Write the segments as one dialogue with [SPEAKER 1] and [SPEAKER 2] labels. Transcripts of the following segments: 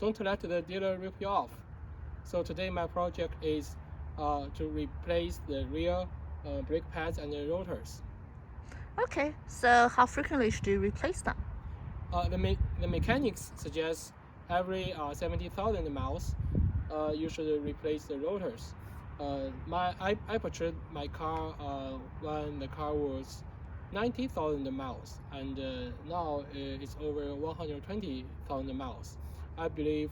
[SPEAKER 1] don't let the dealer rip you off. So today my project is to replace the rear brake pads and the rotors.
[SPEAKER 2] Okay, so how frequently should you replace them?
[SPEAKER 1] The mechanics suggest every 70,000 miles you should replace the rotors. I purchased my car when the car was 90,000 miles, and now it's over 120,000 miles. I believe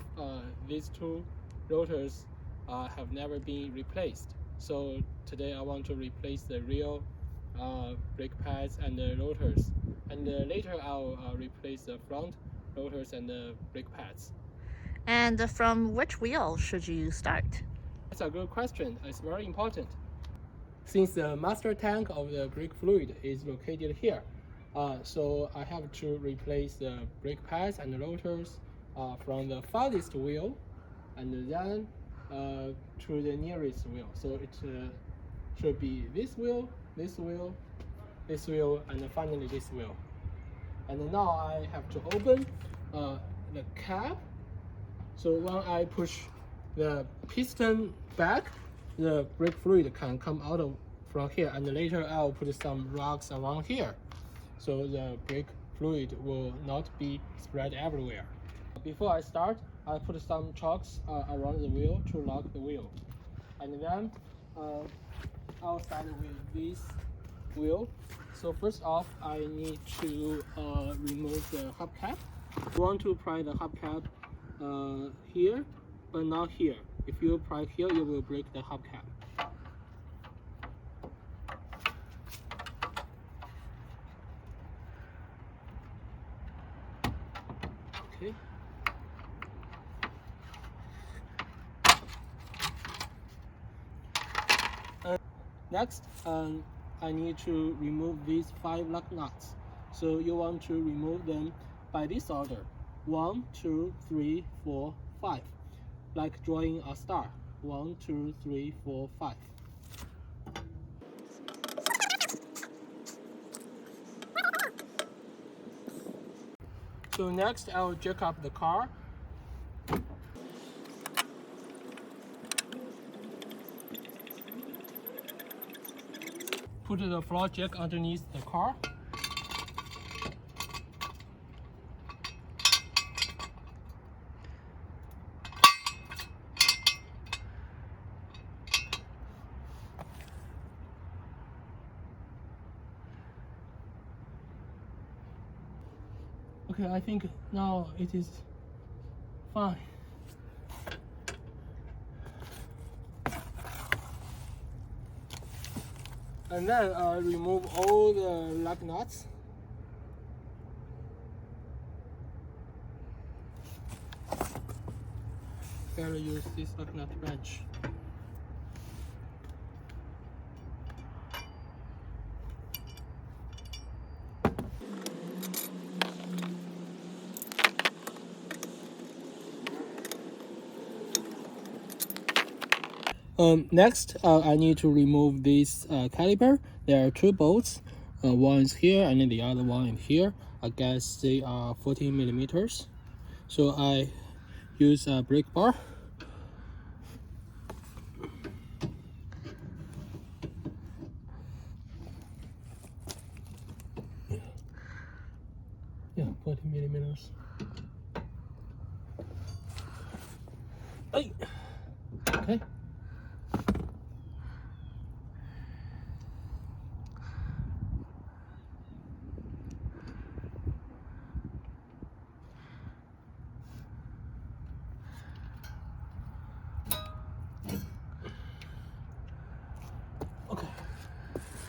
[SPEAKER 1] these two rotors have never been replaced. So today I want to replace the rear brake pads and the rotors, and later I'll replace the front rotors and the brake pads.
[SPEAKER 2] And from which wheel should you start?
[SPEAKER 1] That's a good question. It's very important. Since the master tank of the brake fluid is located here, so I have to replace the brake pads and the rotors from the farthest wheel, and then to the nearest wheel. So it should be this wheel, this wheel, this wheel, and finally this wheel. And now I have to open the cap. So when I push the piston back, the brake fluid can come out from here, and later I'll put some rocks around here, so the brake fluid will not be spread everywhere. Before I start, I put some chalks around the wheel to lock the wheel, and then I'll start with this wheel. So first off, I need to remove the hubcap. You want to pry the hubcap here, but not here. If you pry here, you will break the hubcap. Okay. Next, I need to remove these 5 lug nuts. So you want to remove them by this order: 1, 2, 3, 4, 5. Like drawing a star. 1, 2, 3, 4, 5. So next, I'll jack up the car. Put the floor jack underneath the car. Okay, I think now it is fine. And then remove all the lug nuts. Gotta use this lug nut wrench. Next, I need to remove this caliper. There are 2 bolts. One is here and then the other one is here. I guess they are 14 millimeters. So I use a brake bar. Yeah, 14 millimeters. Hey. Okay.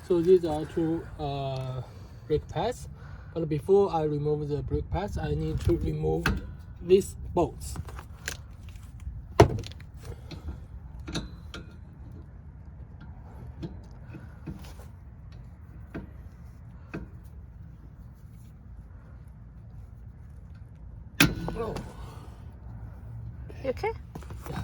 [SPEAKER 1] So these are 2 brake pads, but before I remove the brake pads, I need to remove these bolts. Oh.
[SPEAKER 2] You okay?
[SPEAKER 1] Yeah.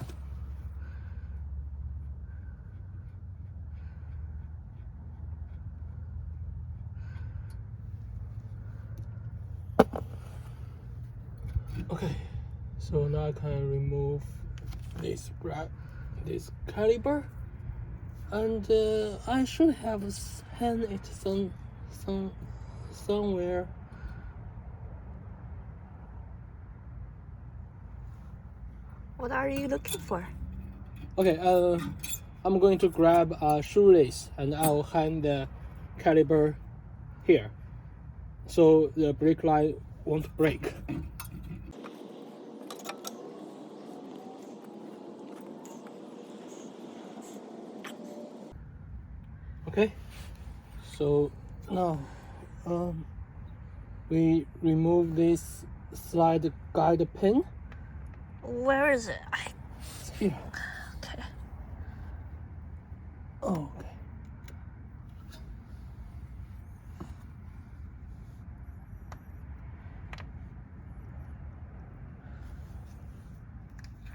[SPEAKER 1] Okay. So now I can remove this caliper, and I should have hang it somewhere.
[SPEAKER 2] What are you looking for?
[SPEAKER 1] Okay, I'm going to grab a shoelace and I'll hang the caliper here, so the brake line won't break. Okay, so now we remove this slide guide pin.
[SPEAKER 2] Where is it?
[SPEAKER 1] It's here.
[SPEAKER 2] Okay.
[SPEAKER 1] Oh, okay.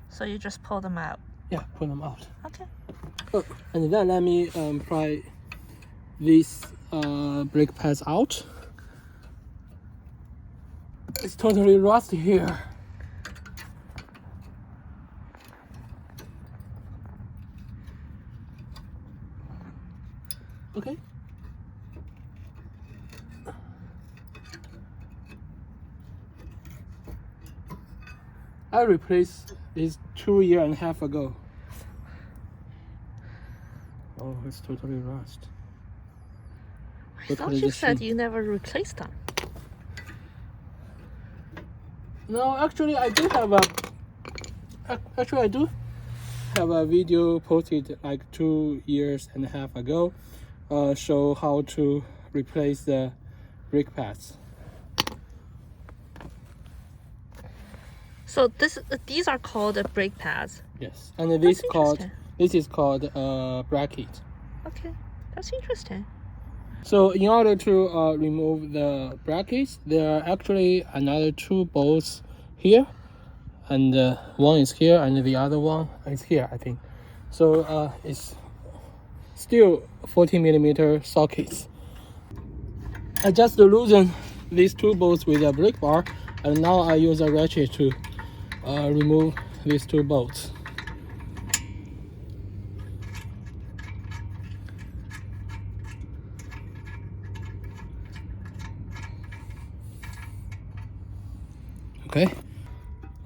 [SPEAKER 2] So you just pull them out.
[SPEAKER 1] Yeah, pull them out.
[SPEAKER 2] Okay.
[SPEAKER 1] Oh, and then let me pry these brake pads out. It's totally rusty here. Okay. I replaced this 2.5 years ago. Oh, it's totally rust.
[SPEAKER 2] I thought you said you never replaced them.
[SPEAKER 1] No, actually, I do have a video posted like 2.5 years ago, show how to replace the brake pads.
[SPEAKER 2] So these are called brake pads.
[SPEAKER 1] Yes, and this is called bracket.
[SPEAKER 2] Okay, that's interesting.
[SPEAKER 1] So in order to remove the brackets, there are actually another 2 bolts here, and one is here and the other one is here, I think. So it's still 40mm sockets. I just loosen these 2 bolts with a brake bar, and now I use a ratchet to remove these 2 bolts.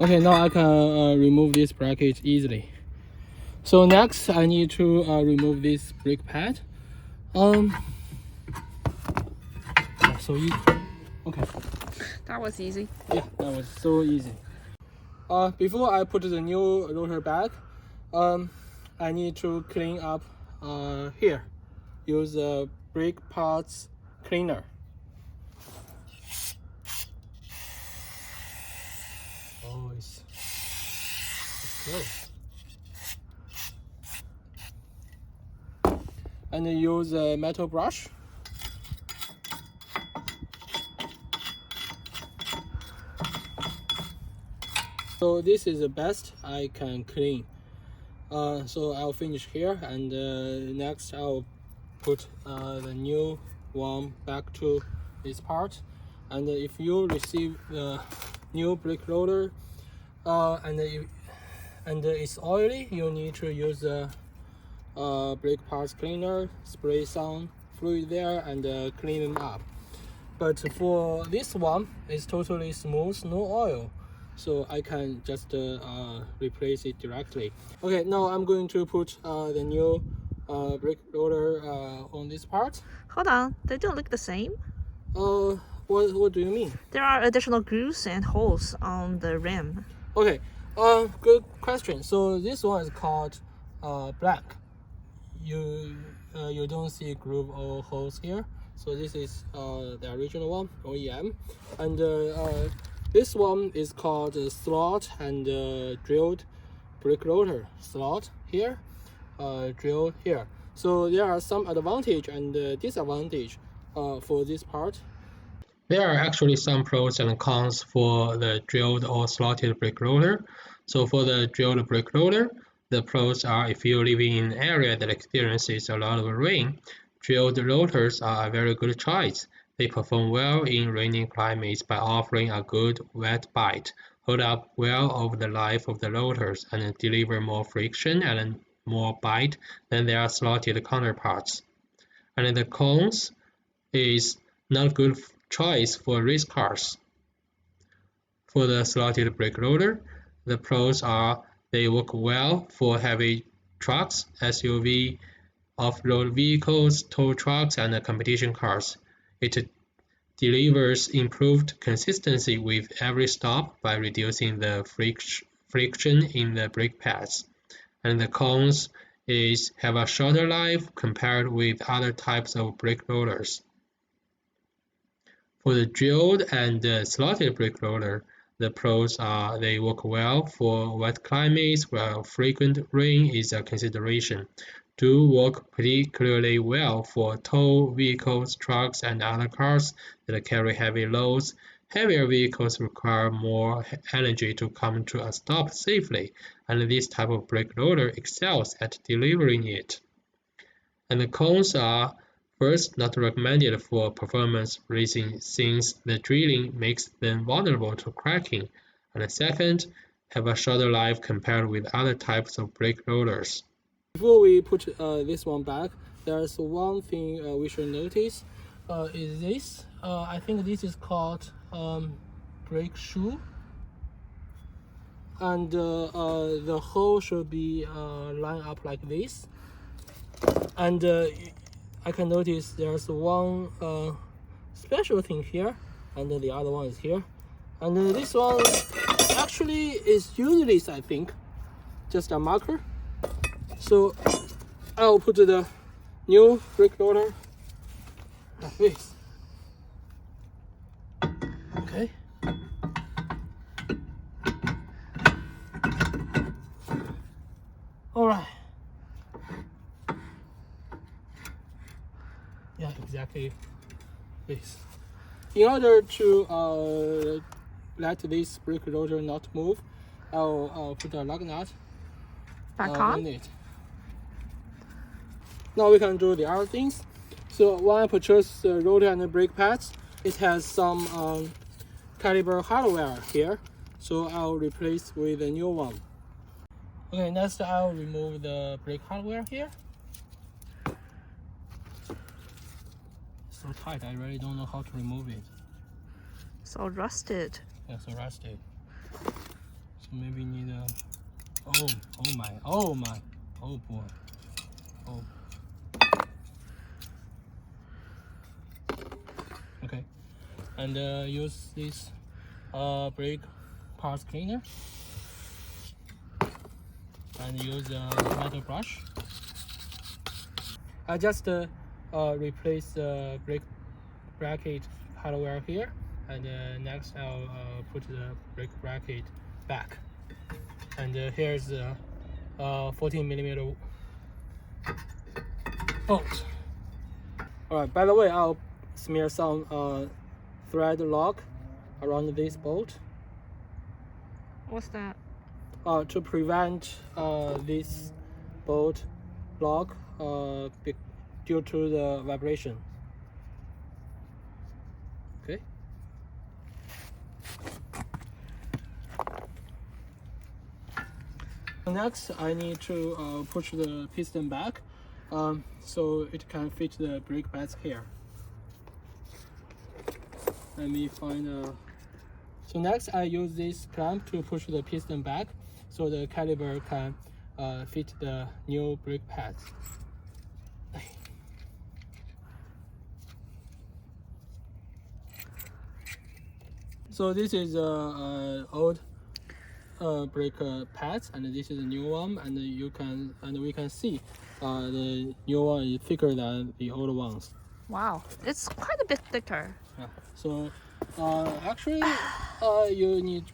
[SPEAKER 1] Okay, now I can remove this bracket easily. So next I need to remove this brake pad. So easy. Okay.
[SPEAKER 2] That was easy.
[SPEAKER 1] Yeah, that was so easy. Before I put the new rotor back, I need to clean up here. Use a brake parts cleaner. Oh, it's close. And use a metal brush. So this is the best I can clean. So I'll finish here, and next I'll put the new one back to this part. And if you receive the new brake rotor and it's oily, you need to use the brake parts cleaner, spray some fluid there and clean them up. But for this one, it's totally smooth, no oil, so I can just replace it directly. Okay, now I'm going to put the new brake rotor on this part.
[SPEAKER 2] Hold on, they don't look the same.
[SPEAKER 1] What do you mean?
[SPEAKER 2] There are additional grooves and holes on the rim.
[SPEAKER 1] Okay, good question. So this one is called black. You don't see groove or holes here. So this is the original one, OEM, and this one is called slot and drilled brake rotor. Slot here, drill here. So there are some advantage and disadvantage for this part. There are actually some pros and cons for the drilled or slotted brake rotor. So for the drilled brake rotor, the pros are if you live in an area that experiences a lot of rain, drilled rotors are a very good choice. They perform well in rainy climates by offering a good wet bite. hold up well over the life of the rotors and deliver more friction and more bite than their slotted counterparts. And the cones is not a good choice for race cars. For the slotted brake rotor, the pros are they work well for heavy trucks, SUV, off-road vehicles, tow trucks, and competition cars. It delivers improved consistency with every stop by reducing the friction in the brake pads. And the cones have a shorter life compared with other types of brake rotors. For the drilled and slotted brake rotor, the pros are they work well for wet climates where frequent rain is a consideration, do work particularly well for tow vehicles, trucks, and other cars that carry heavy loads. Heavier vehicles require more energy to come to a stop safely, and this type of brake rotor excels at delivering it. And the cones are first not recommended for performance racing since the drilling makes them vulnerable to cracking, and second, have a shorter life compared with other types of brake rotors. Before we put this one back, there's one thing we should notice is this. I think this is called brake shoe, and the hole should be lined up like this. And I can notice there's one special thing here, and then the other one is here. And this one actually is useless, I think, just a marker. So I'll put the new brake rotor like this. Okay. All right. Yeah, exactly this. In order to let this brake rotor not move, I'll put a lug nut
[SPEAKER 2] back on
[SPEAKER 1] in it. Now we can do the other things. So when I purchased the rotor and the brake pads, it has some Caliper hardware here, so I'll replace with a new one. Okay, next I'll remove the brake hardware here. So tight, I really don't know how to remove it.
[SPEAKER 2] So rusted.
[SPEAKER 1] Yeah, so rusted. So maybe need a. Oh my, oh boy, oh. Okay, and use this brake parts cleaner, and use a metal brush. I just replace the brake bracket hardware here, and next I'll put the brake bracket back. And here's the 14mm bolt. Alright, by the way, I'll smear some thread lock around this bolt.
[SPEAKER 2] What's that?
[SPEAKER 1] To prevent this bolt lock due to the vibration. Okay. Next, I need to push the piston back so it can fit the brake pads here. Let me find a. So next, I use this clamp to push the piston back so the caliper can fit the new brake pads. So this is old brake pads, and this is a new one, and we can see the new one is thicker than the old ones.
[SPEAKER 2] Wow, it's quite a bit thicker.
[SPEAKER 1] Yeah. So actually, you need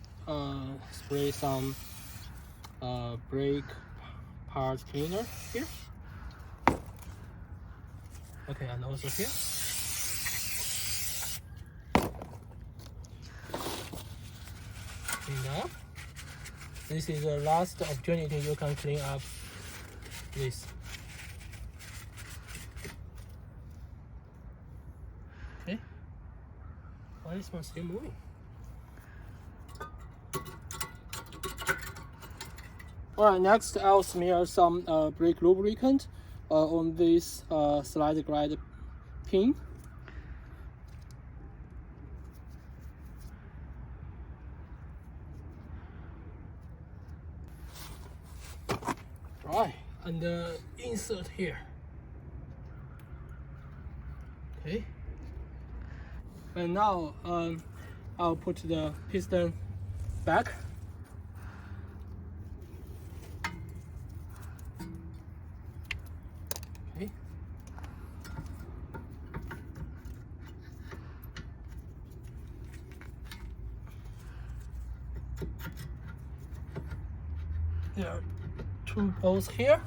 [SPEAKER 1] spray some brake parts cleaner here. Okay, and also here. Clean up. This is the last opportunity you can clean up this. Okay. Why is this one still moving? Alright, next I'll smear some brake lubricant on this slide guide pin. Right, and insert here. Okay. And now I'll put the piston back. Okay. There are 2 bolts here.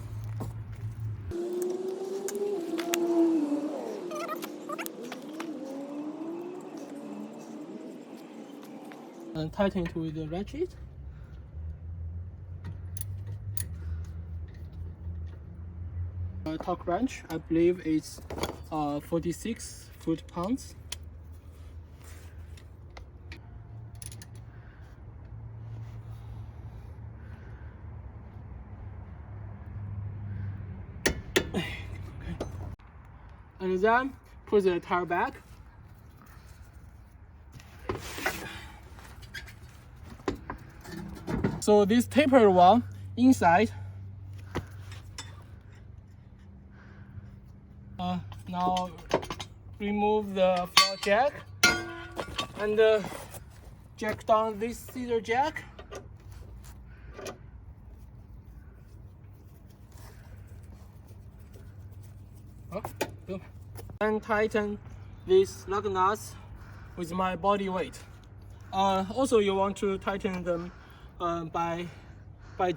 [SPEAKER 1] And tighten it with the ratchet. Torque wrench, I believe it's 46 foot-pounds. And then put the tire back. So this tapered one inside. Now remove the floor jack and jack down this scissor jack. And tighten these lug nuts with my body weight. Also, you want to tighten them by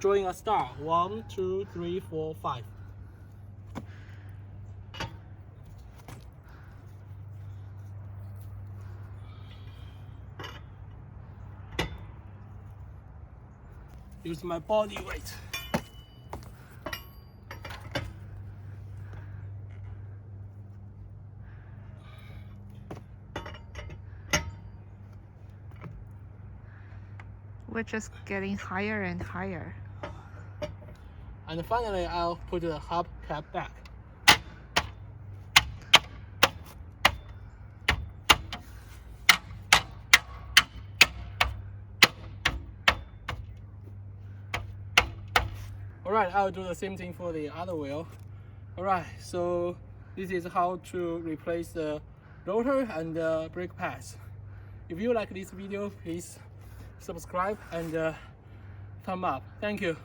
[SPEAKER 1] drawing a star. 1, 2, 3, 4, 5. Use my body weight.
[SPEAKER 2] We're just getting higher and higher.
[SPEAKER 1] And finally, I'll put the hubcap back. Alright, I'll do the same thing for the other wheel. Alright, so this is how to replace the rotor and the brake pads. If you like this video, please subscribe and thumb up. Thank you.